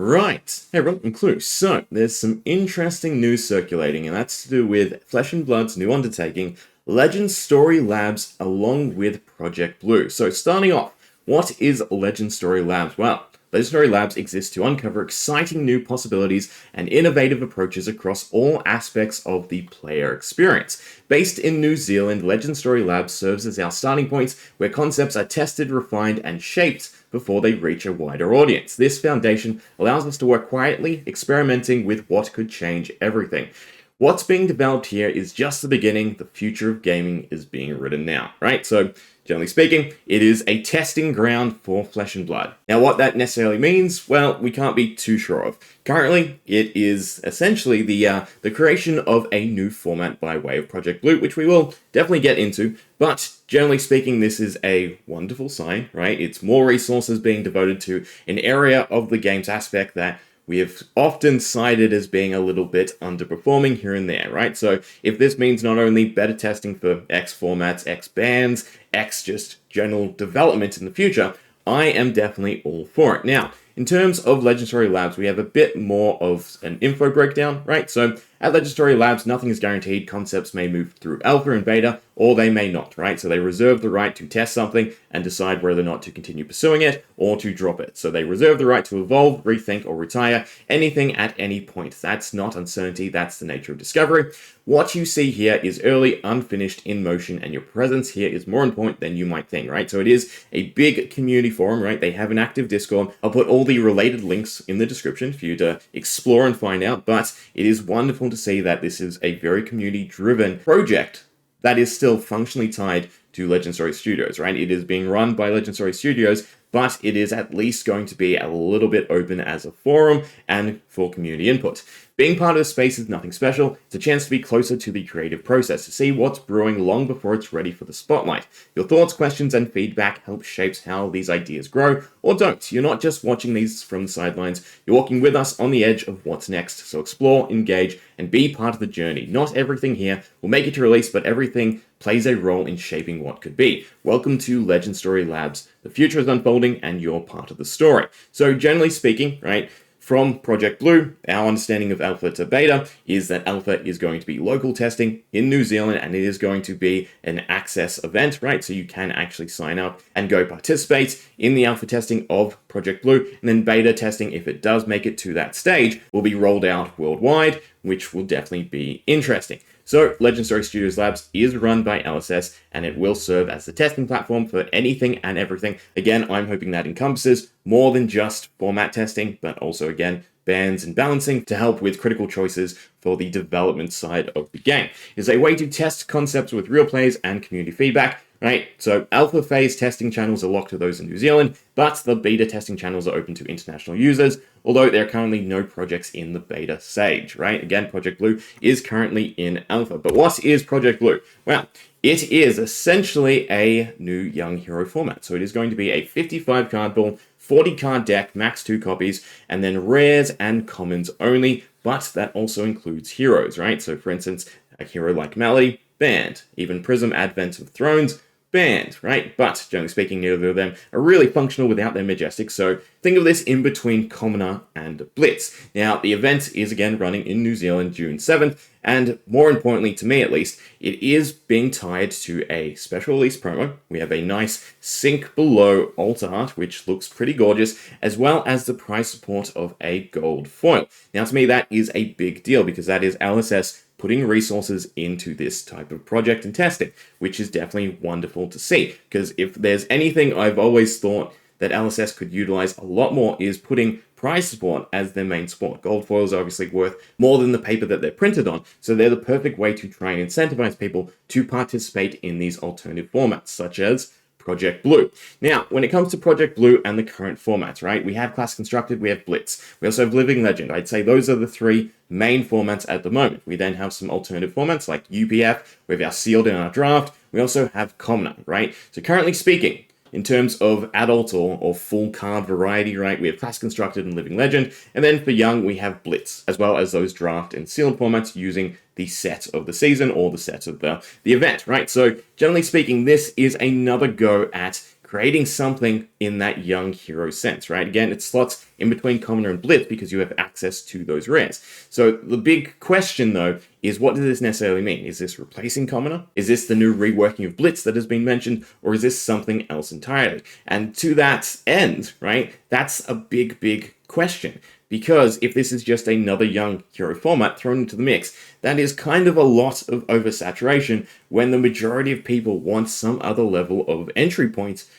Right. Hey everyone, I'm Klloo. So, there's some interesting news circulating, and that's to do with Flesh and Blood's new undertaking, Legend Story Labs, along with Project Blue. So, starting off, what is Legend Story Labs? Well, Legend Story Labs exists to uncover exciting new possibilities and innovative approaches across all aspects of the player experience. Based in New Zealand, Legend Story Labs serves as our starting point where concepts are tested, refined, and shaped before they reach a wider audience. This foundation allows us to work quietly, experimenting with what could change everything. What's being developed here is just the beginning. The future of gaming is being written now, right? So, generally speaking, it is a testing ground for Flesh and Blood. Now, what that necessarily means, well, we can't be too sure of. Currently, it is essentially the creation of a new format by way of Project Blue, which we will definitely get into. But generally speaking, this is a wonderful sign, right? It's more resources being devoted to an area of the game's aspect that we have often cited as being a little bit underperforming here and there, right? So if this means not only better testing for X formats, X bands, X just general development in the future, I am definitely all for it. Now, in terms of Legend Story Labs, we have a bit more of an info breakdown, right? So at Legend Story Labs, nothing is guaranteed. Concepts may move through alpha and beta, or they may not, right? So they reserve the right to test something and decide whether or not to continue pursuing it or to drop it. So they reserve the right to evolve, rethink, or retire anything at any point. That's not uncertainty, that's the nature of discovery. What you see here is early, unfinished, in motion, and your presence here is more important than you might think, right? So it is a big community forum, right? They have an active Discord. I'll put all the related links in the description for you to explore and find out, but it is wonderful to see that this is a very community-driven project that is still functionally tied to Legend Story Studios, right? It is being run by Legend Story Studios, but it is at least going to be a little bit open as a forum and for community input. Being part of the space is nothing special. It's a chance to be closer to the creative process, to see what's brewing long before it's ready for the spotlight. Your thoughts, questions, and feedback help shape how these ideas grow or don't. You're not just watching these from the sidelines, you're walking with us on the edge of what's next. So explore, engage, and be part of the journey. Not everything here will make it to release, but everything plays a role in shaping what could be. Welcome to Legend Story Labs. The future is unfolding and you're part of the story. So generally speaking, right, from Project Blue, our understanding of alpha to beta is that alpha is going to be local testing in New Zealand, and it is going to be an access event, right? So you can actually sign up and go participate in the alpha testing of Project Blue, and then beta testing, if it does make it to that stage, will be rolled out worldwide, which will definitely be interesting. So, Legend Story Studios Labs is run by LSS, and it will serve as the testing platform for anything and everything. Again, I'm hoping that encompasses more than just format testing, but also, again, bands and balancing to help with critical choices for the development side of the game. It's a way to test concepts with real players and community feedback, right? So alpha phase testing channels are locked to those in New Zealand, but the beta testing channels are open to international users, although there are currently no projects in the beta stage, right? Again, Project Blue is currently in alpha. But what is Project Blue? Well, it is essentially a new young hero format. So it is going to be a 55 card pool, 40 card deck, max 2 copies, and then rares and commons only, but that also includes heroes, right? So for instance, a hero like Melody, banned. Even Prism Advent of Thrones, banned, right? But generally speaking, neither of them are really functional without their majestic, so think of this in between Commoner and Blitz. Now, the event is again running in New Zealand June 7th, and more importantly, to me at least, it is being tied to a special release promo. We have a nice Sink Below altar art, which looks pretty gorgeous, as well as the prize support of a gold foil. Now, to me, that is a big deal, because that is LSS putting resources into this type of project and testing, which is definitely wonderful to see. Because if there's anything I've always thought that LSS could utilize a lot more is putting prize support as their main support. Gold foils are obviously worth more than the paper that they're printed on, so they're the perfect way to try and incentivize people to participate in these alternative formats, such as Project Blue. Now, when it comes to Project Blue and the current formats, right, we have Class Constructed, we have Blitz, we also have Living Legend. I'd say those are the three main formats at the moment. We then have some alternative formats like UPF, we have our Sealed in our Draft, we also have Commoner, right? So currently speaking, in terms of adult or full card variety, right, we have Class Constructed and Living Legend, and then for young, we have Blitz, as well as those draft and sealed formats using the set of the season or the set of the event, right? So generally speaking, this is another go at creating something in that young hero sense, right? Again, it slots in between Commoner and Blitz because you have access to those rares. So the big question, though, is what does this necessarily mean? Is this replacing Commoner? Is this the new reworking of Blitz that has been mentioned? Or is this something else entirely? And to that end, right, that's a big question. Because if this is just another young hero format thrown into the mix, that is kind of a lot of oversaturation when the majority of people want some other level of entry points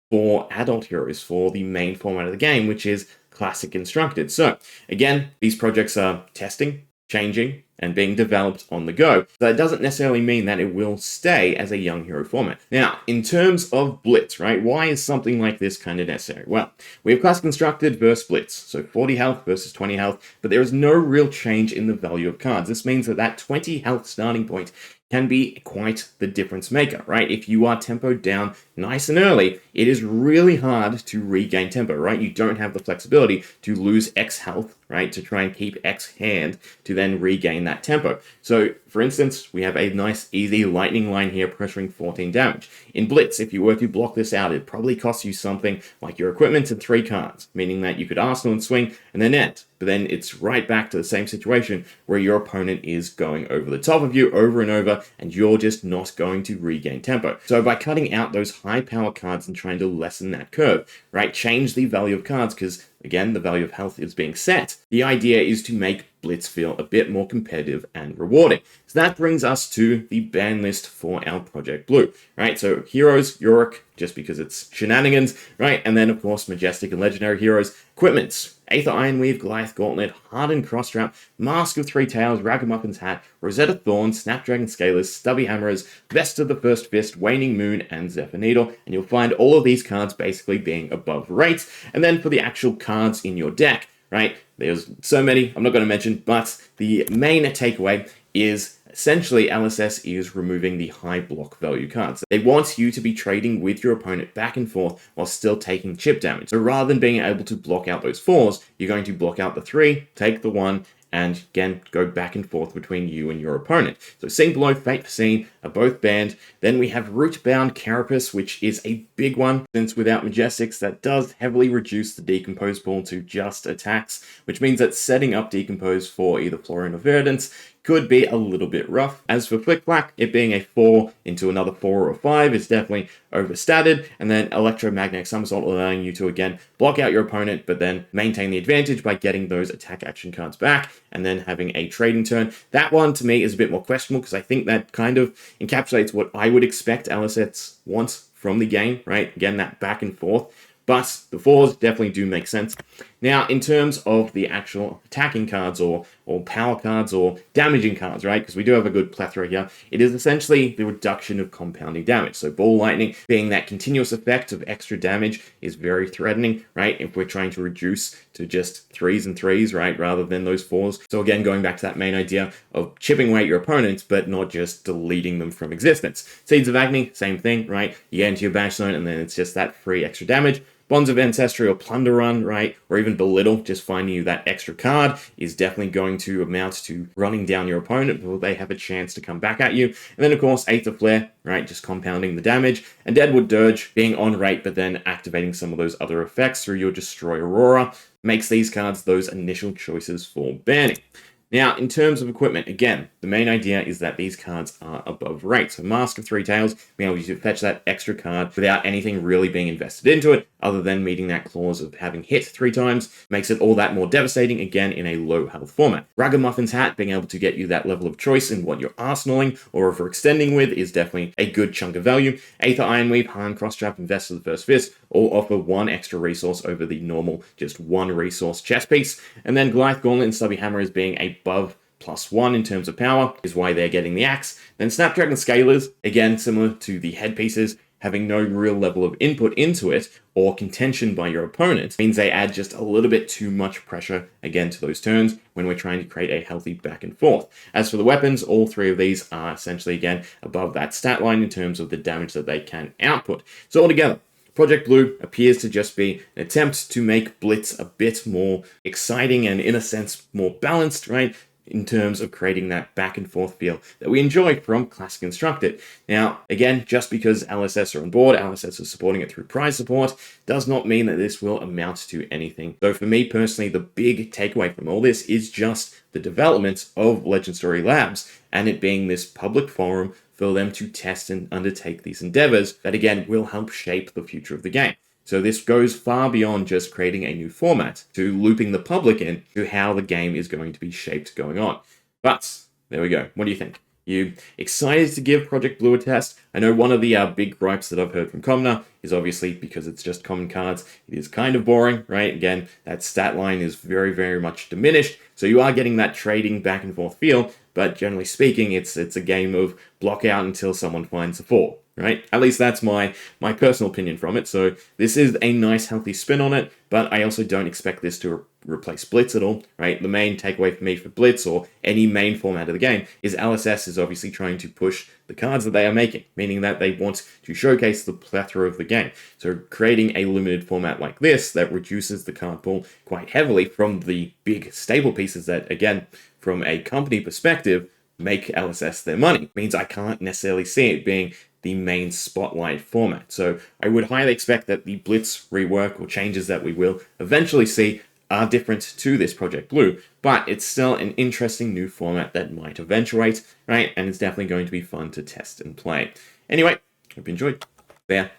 for adult heroes, for the main format of the game, which is classic constructed. So again, these projects are testing, changing, and being developed on the go. So that doesn't necessarily mean that it will stay as a young hero format. Now, in terms of Blitz, right, why is something like this kind of necessary? Well, we have class constructed versus Blitz, so 40 health versus 20 health, but there is no real change in the value of cards. This means that 20 health starting point can be quite the difference maker, right? If you are tempoed down nice and early, it is really hard to regain tempo, right? You don't have the flexibility to lose X health, right, to try and keep X hand to then regain that tempo. So, for instance, we have a nice, easy lightning line here pressuring 14 damage. In Blitz, if you were to block this out, it probably costs you something like your equipment and 3 cards, meaning that you could Arsenal and swing and then end. But then it's right back to the same situation where your opponent is going over the top of you over and over, and you're just not going to regain tempo. So by cutting out those high power cards and trying to lessen that curve, right, change the value of cards, because again, the value of health is being set. The idea is to make Blitz feel a bit more competitive and rewarding. So that brings us to the ban list for our Project Blue, right? So heroes, Yorick, just because it's shenanigans, right? And then, of course, Majestic and Legendary heroes. Equipments: Aether Ironweave, Goliath Gauntlet, Hardened Crosstrap, Mask of Three Tails, Ragamuffin's Hat, Rosetta Thorn, Snapdragon Scalers, Stubby Hammerers, Vest of the First Fist, Waning Moon, and Zephyr Needle. And you'll find all of these cards basically being above rates. And then for the actual cards in your deck, right, there's so many I'm not going to mention, but the main takeaway is essentially LSS is removing the high block value cards. They want you to be trading with your opponent back and forth while still taking chip damage. So rather than being able to block out those 4s, you're going to block out the 3, take the 1, and again, go back and forth between you and your opponent. So Seen Below, Fate Foreseen are both banned. Then we have Rootbound Carapace, which is a big one, since without Majestics, that does heavily reduce the Decompose pool to just attacks, which means that setting up Decompose for either Florian or Verdance could be a little bit rough. As for Flick Flack, it being a 4 into another 4 or 5 is definitely overstated, and then Electromagnetic Somersault allowing you to again block out your opponent, but then maintain the advantage by getting those attack action cards back, and then having a trading turn. That one to me is a bit more questionable, because I think that kind of encapsulates what I would expect LSS wants from the game, right? Again, that back and forth. But the 4s definitely do make sense. Now, in terms of the actual attacking cards or power cards or damaging cards, right? Because we do have a good plethora here. It is essentially the reduction of compounding damage. So Ball Lightning being that continuous effect of extra damage is very threatening, right? If we're trying to reduce to just 3s and 3s, right? Rather than those 4s. So again, going back to that main idea of chipping away at your opponents, but not just deleting them from existence. Seeds of Agony, same thing, right? You get into your bash zone and then it's just that free extra damage. Bonds of Ancestry or Plunder Run, right, or even Belittle, just finding you that extra card is definitely going to amount to running down your opponent before they have a chance to come back at you. And then, of course, Aether Flare, right, just compounding the damage. And Deadwood Dirge being on rate, but then activating some of those other effects through your Destroy Aurora makes these cards those initial choices for banning. Now, in terms of equipment, again, the main idea is that these cards are above rate. So Mask of Three Tails, being able to fetch that extra card without anything really being invested into it, other than meeting that clause of having hit 3 times, makes it all that more devastating, again, in a low health format. Ragamuffin's Hat, being able to get you that level of choice in what you're arsenaling or overextending with, is definitely a good chunk of value. Aether Ironweave, Hardened Crosstrap, and Vest of the First Fist all offer 1 extra resource over the normal just 1 resource chess piece. And then Goliath Gauntlet and Stubby Hammer as being above +1 in terms of power is why they're getting the axe. Then Snapdragon Scalers, again, similar to the headpieces, having no real level of input into it or contention by your opponent, means they add just a little bit too much pressure, again, to those turns when we're trying to create a healthy back and forth. As for the weapons, all 3 of these are essentially, again, above that stat line in terms of the damage that they can output. So altogether, Project Blue appears to just be an attempt to make Blitz a bit more exciting and, in a sense, more balanced, right? in terms of creating that back and forth feel that we enjoy from Classic Constructed. Now, again, just because LSS are on board, LSS are supporting it through prize support, does not mean that this will amount to anything. So for me personally, the big takeaway from all this is just the development of Legend Story Labs and it being this public forum for them to test and undertake these endeavors that, again, will help shape the future of the game. So this goes far beyond just creating a new format to looping the public in to how the game is going to be shaped going on. But there we go. What do you think? You excited to give Project Blue a test? I know one of the big gripes that I've heard from Commoner is obviously because it's just common cards. It is kind of boring, right? Again, that stat line is very, very much diminished. So you are getting that trading back and forth feel, but generally speaking, it's a game of block out until someone finds a 4. Right? At least that's my personal opinion from it. So this is a nice, healthy spin on it, but I also don't expect this to replace Blitz at all, right? The main takeaway for me for Blitz or any main format of the game is LSS is obviously trying to push the cards that they are making, meaning that they want to showcase the plethora of the game. So creating a limited format like this that reduces the card pool quite heavily from the big stable pieces that, again, from a company perspective, make LSS their money, means I can't necessarily see it being the main spotlight format. So I would highly expect that the Blitz rework or changes that we will eventually see are different to this Project Blue, but it's still an interesting new format that might eventuate, right? And it's definitely going to be fun to test and play. Anyway, hope you enjoyed. There.